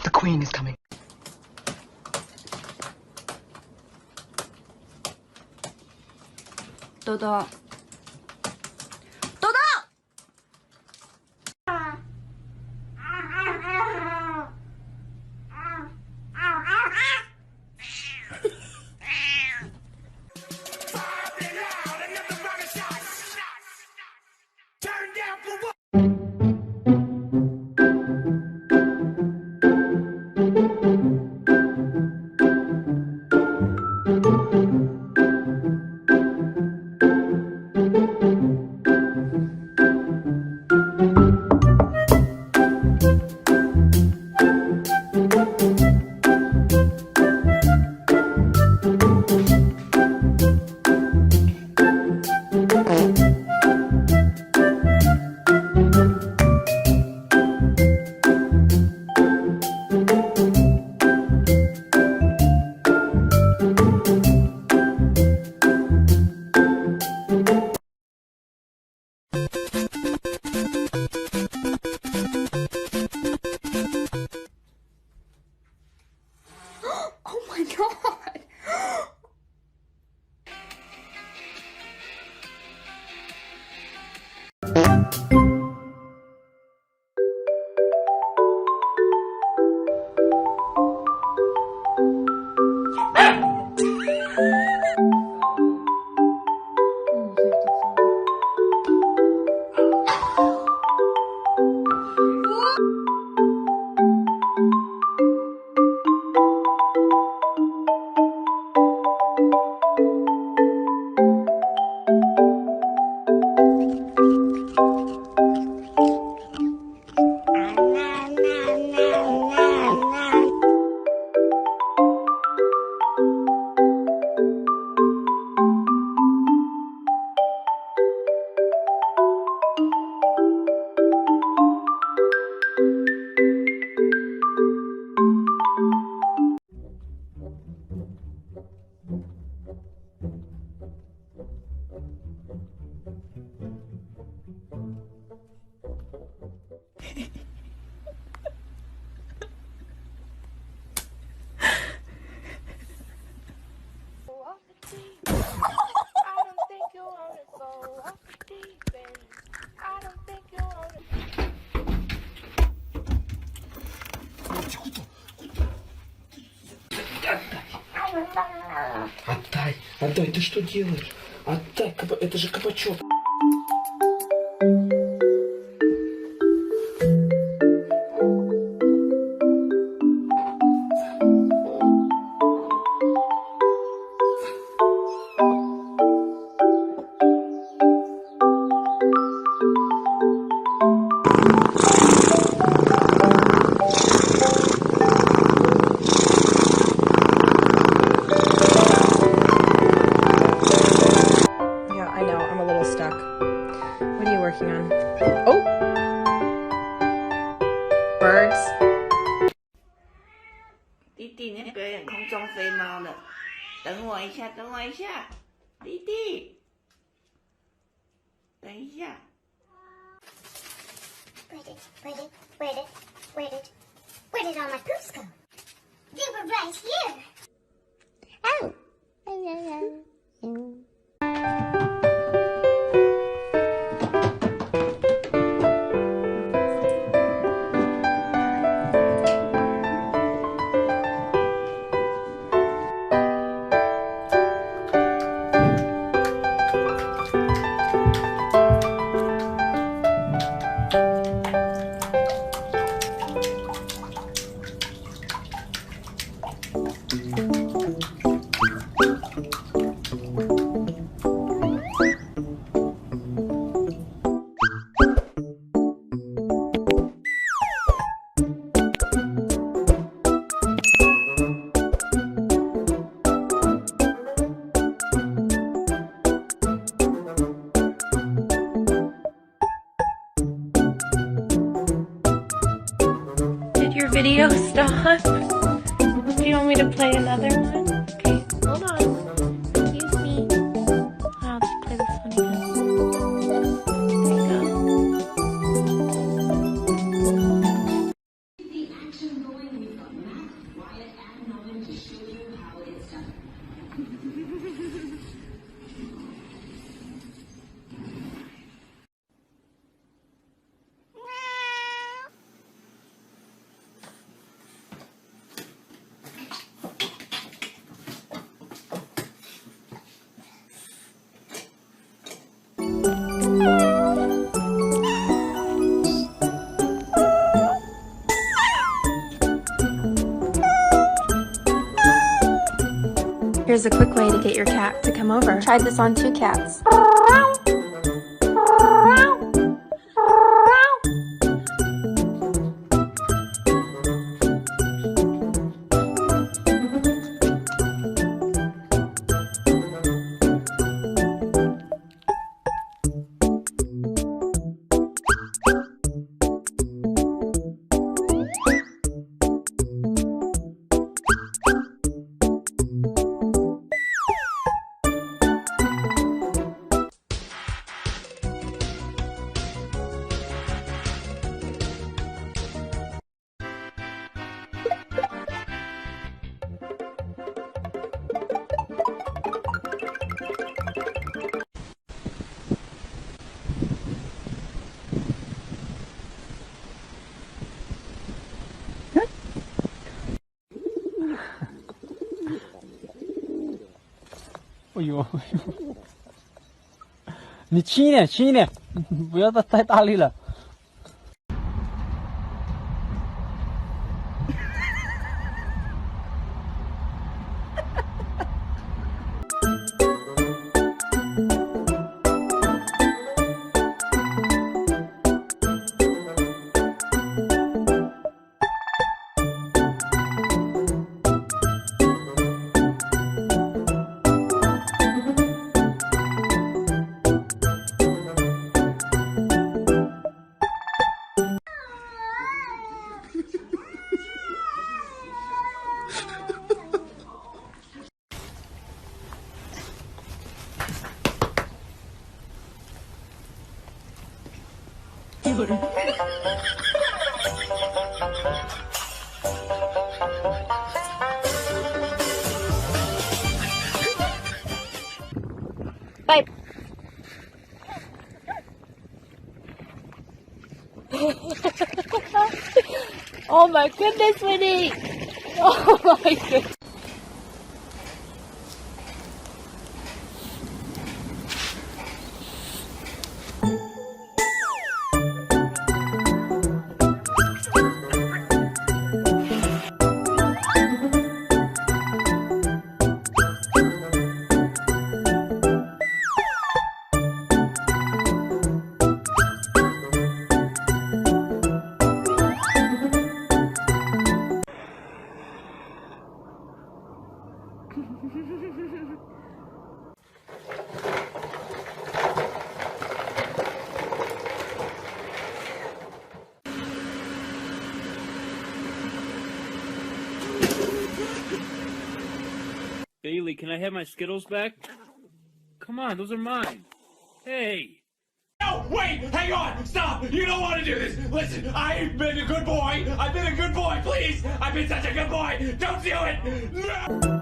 The queen is coming. Dodo. Dodo! Oh my god! Отдай, отдай, ты что делаешь? Отдай, это же кабачок. Birds. 弟弟，你表演空中飞猫了，等我一下，等我一下，弟弟，等一下。Where did all my poops go? They were right here. Oh. your video stop? Do you want me to play another one? Okay, hold on. Excuse me. I'll just play this one again. There you go. The action going, we've got Matt, Wyatt, and Melvin to show you how it's done. Here's a quick way to get your cat to come over. Tried this on 2 cats.哎呦，你轻一点，轻一点，不要太大力了。Bye. Oh my goodness, Winnie! Oh my goodness. Bailey, can I have my Skittles back? Come on, those are mine. Hey! No, wait, hang on, stop, you don't want to do this. Listen, I've been a good boy, please. I've been such a good boy, don't do it. No!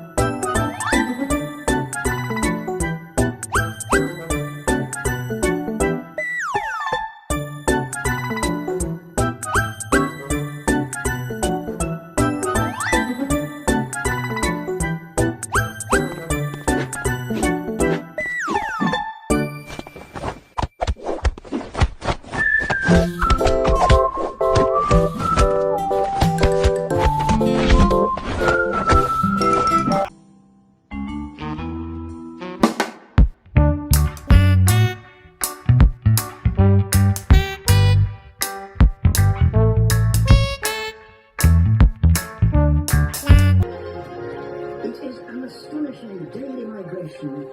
astonishing daily migration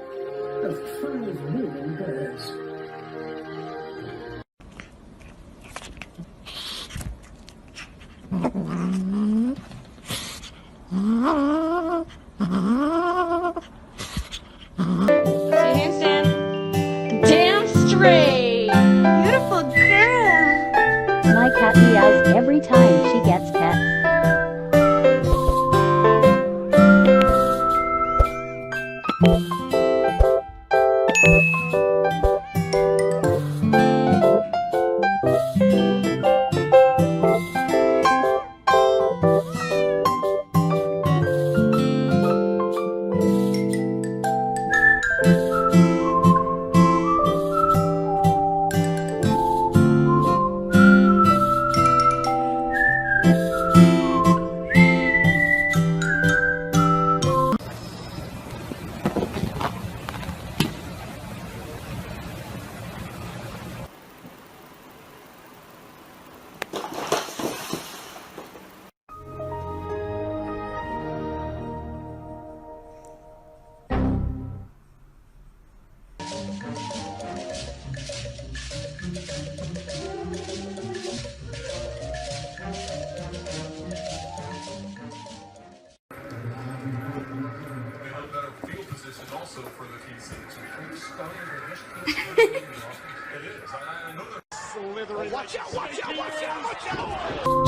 of 5 million birds.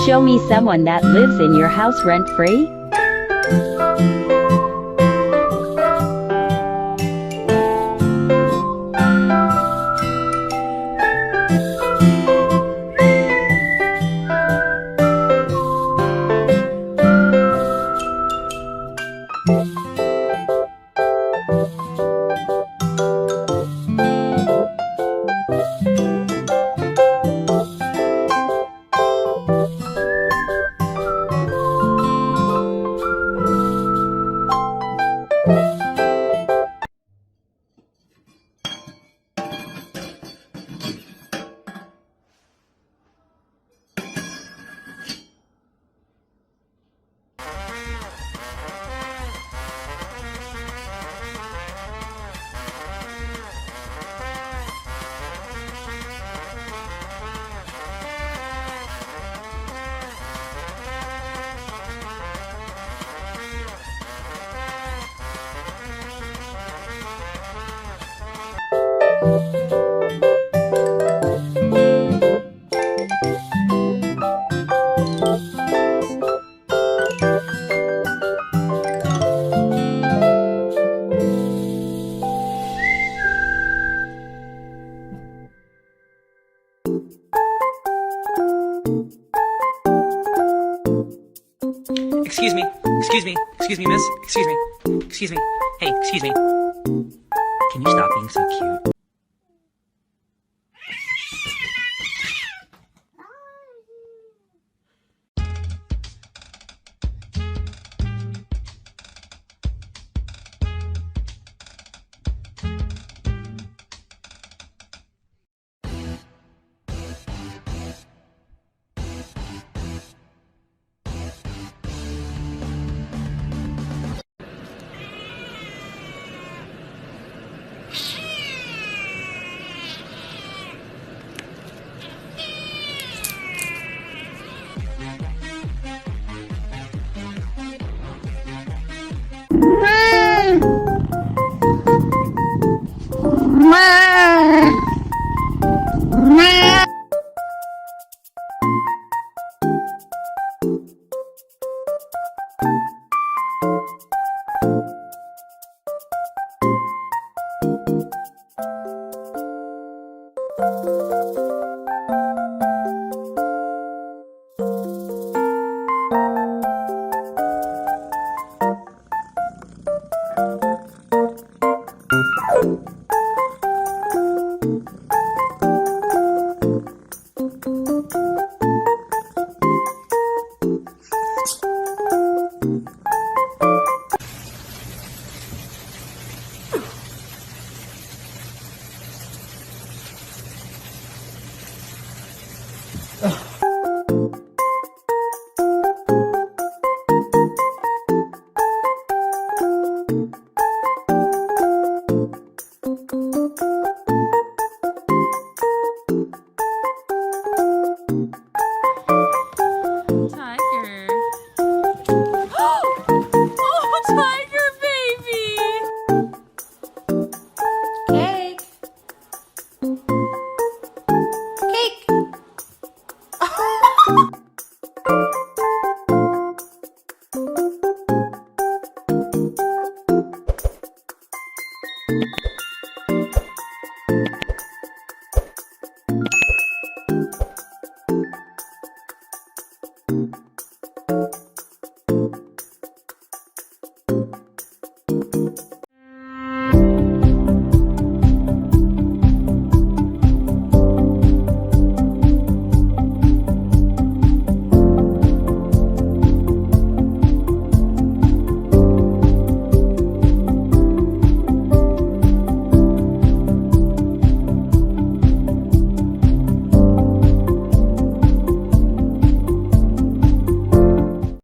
Show me someone that lives in your house rent-free. Excuse me, miss, excuse me, hey, excuse me. Can you stop being so cute?